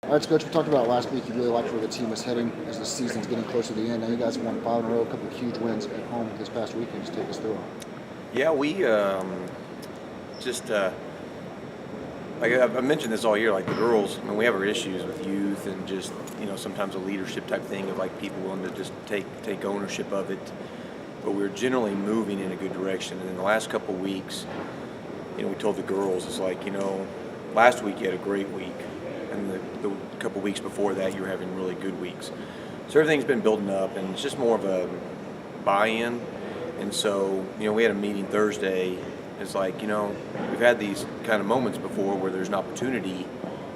All right, Skoch, we talked about last week. You really liked where the team was heading as the season's getting closer to the end. Now you guys have won 5 in a row, a couple of huge wins at home this past weekend. Just take us through it. Yeah, we just like I've mentioned this all year. Like the girls, I mean, we have our issues with youth and just sometimes a leadership type thing of like people wanting to just take ownership of it. But we're generally moving in a good direction. And in the last couple of weeks, we told the girls, it's like last week you had a great week, and the couple of weeks before that you were having really good weeks. So everything's been building up, and it's just more of a buy-in. And so, we had a meeting Thursday. It's like, we've had these kind of moments before where there's an opportunity,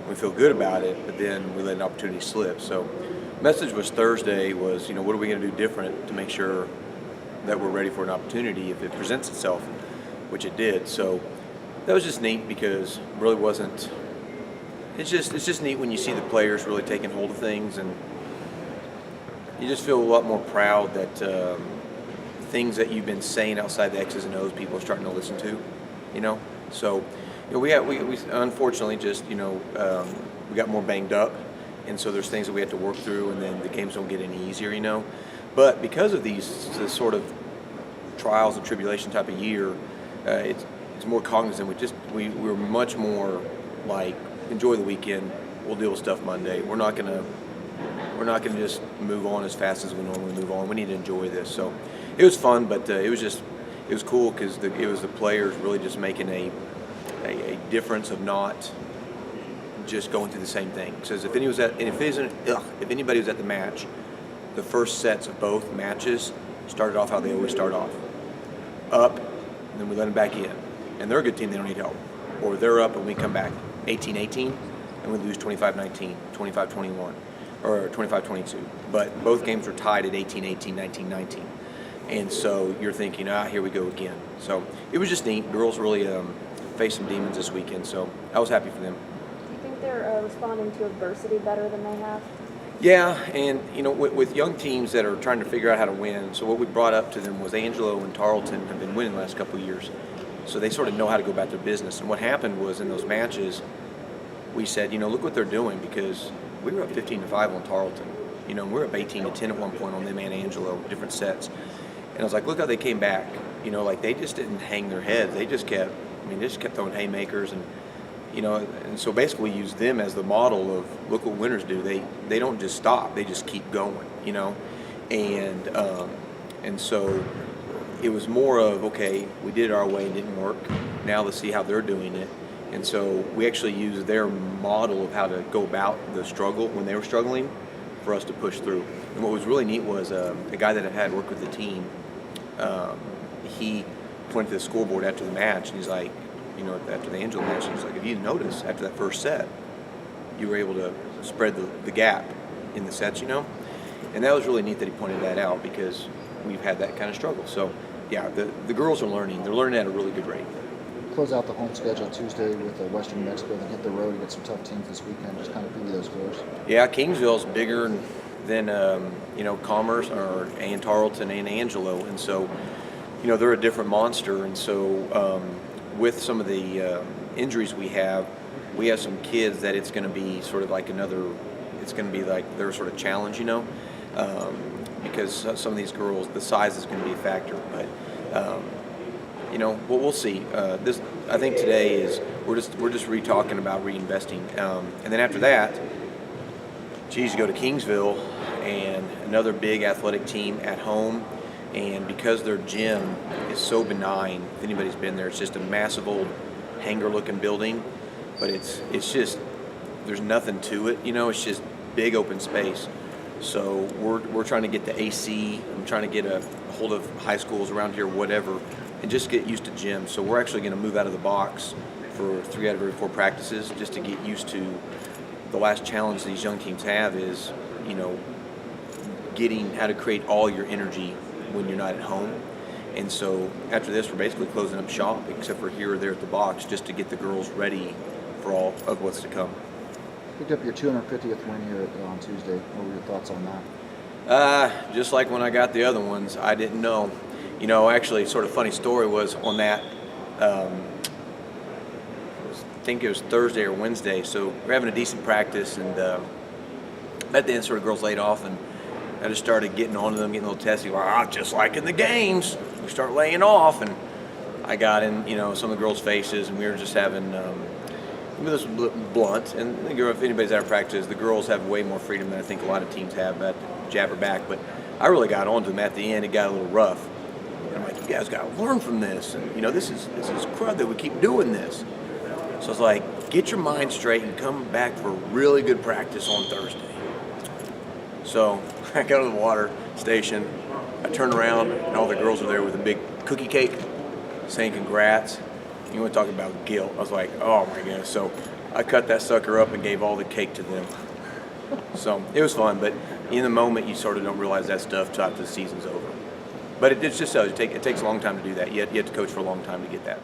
we feel good about it, but then we let an opportunity slip. So the message was Thursday was, what are we going to do different to make sure that we're ready for an opportunity if it presents itself, which it did. So that was just neat because it really wasn't, it's just neat when you see the players really taking hold of things, and you just feel a lot more proud that things that you've been saying outside the X's and O's, people are starting to listen to, So, we unfortunately just, we got more banged up, and so there's things that we have to work through, and then the games don't get any easier, But because of this sort of trials and tribulation type of year, it's more cognizant. We're much more like, enjoy the weekend. We'll deal with stuff Monday. We're not gonna just move on as fast as we normally move on. We need to enjoy this. So it was fun, but it was cool because it was the players really just making a difference of not just going through the same thing. Because if anybody was at the match, the first sets of both matches started off how they always start off, up, and then we let them back in. And they're a good team, they don't need help. Or they're up and we come back 18-18, and we lose 25-19, 25-21, or 25-22. But both games were tied at 18-18, 19-19. And so you're thinking, here we go again. So it was just neat. Girls really faced some demons this weekend, so I was happy for them. Do you think they're responding to adversity better than they have? Yeah, and with young teams that are trying to figure out how to win, so what we brought up to them was Angelo and Tarleton have been winning the last couple of years, so they sort of know how to go about their business. And what happened was in those matches, we said, look what they're doing, because we were up 15-5 on Tarleton. We were up 18-10 at one point on them and Angelo, different sets. And I was like, look how they came back. Like they just didn't hang their heads. They just kept throwing haymakers, and and so basically we use them as the model of look what winners do. They don't just stop. They just keep going, and so it was more of, okay, we did it our way and it didn't work. Now let's see how they're doing it. And so we actually used their model of how to go about the struggle when they were struggling for us to push through. And what was really neat was a guy that I had worked with the team, he pointed to the scoreboard after the match, and he's like, after the Angelo match, he's like, if you notice, after that first set, you were able to spread the gap in the sets, And that was really neat that he pointed that out, because we've had that kind of struggle. So, yeah, the girls are learning. They're learning at a really good rate. Close out the home schedule Tuesday with Western New Mexico, then hit the road and get some tough teams this weekend. Just kind of preview those scores. Yeah, Kingsville's bigger than Commerce and Tarleton and Angelo, and so they're a different monster. And so with some of the injuries we have some kids that it's going to be sort of like it's going to be like their sort of challenge, because some of these girls, the size is going to be a factor. But we'll see. I think today is we're just re-talking about reinvesting, and then after that, you go to Kingsville, and another big athletic team at home. And because their gym is so benign, if anybody's been there, it's just a massive old hangar-looking building, but it's just, there's nothing to it, it's just big open space. So we're trying to get the AC. I'm trying to get a hold of high schools around here, whatever, and just get used to gyms. So we're actually going to move out of the box for 3 out of every 4 practices, just to get used to the last challenge these young teams have is, getting how to create all your energy when you're not at home. And so after this, we're basically closing up shop, except for here or there at the box, just to get the girls ready for all of what's to come. Picked up your 250th win here on Tuesday. What were your thoughts on that? Just like when I got the other ones, I didn't know. Actually, sort of funny story was on that. think it was Thursday or Wednesday. So we're having a decent practice, and at the end, sort of girls laid off, and I just started getting on to them, getting a little testy. Like, just like in the games, we start laying off, and I got in, some of the girls' faces, and we were just having. This was blunt, and if anybody's ever practiced, the girls have way more freedom than I think a lot of teams have at jabber back. But I really got on to them at the end. It got a little rough. And I'm like, you guys got to learn from this. And this is crud that we keep doing this. So I was like, get your mind straight and come back for really good practice on Thursday. So I got to the water station. I turned around, and all the girls were there with a big cookie cake, saying congrats. You want to talk about guilt? I was like, oh my goodness. So I cut that sucker up and gave all the cake to them. So it was fun, but in the moment you sort of don't realize that stuff till after the season's over. But it just shows it takes a long time to do that. You have to coach for a long time to get that.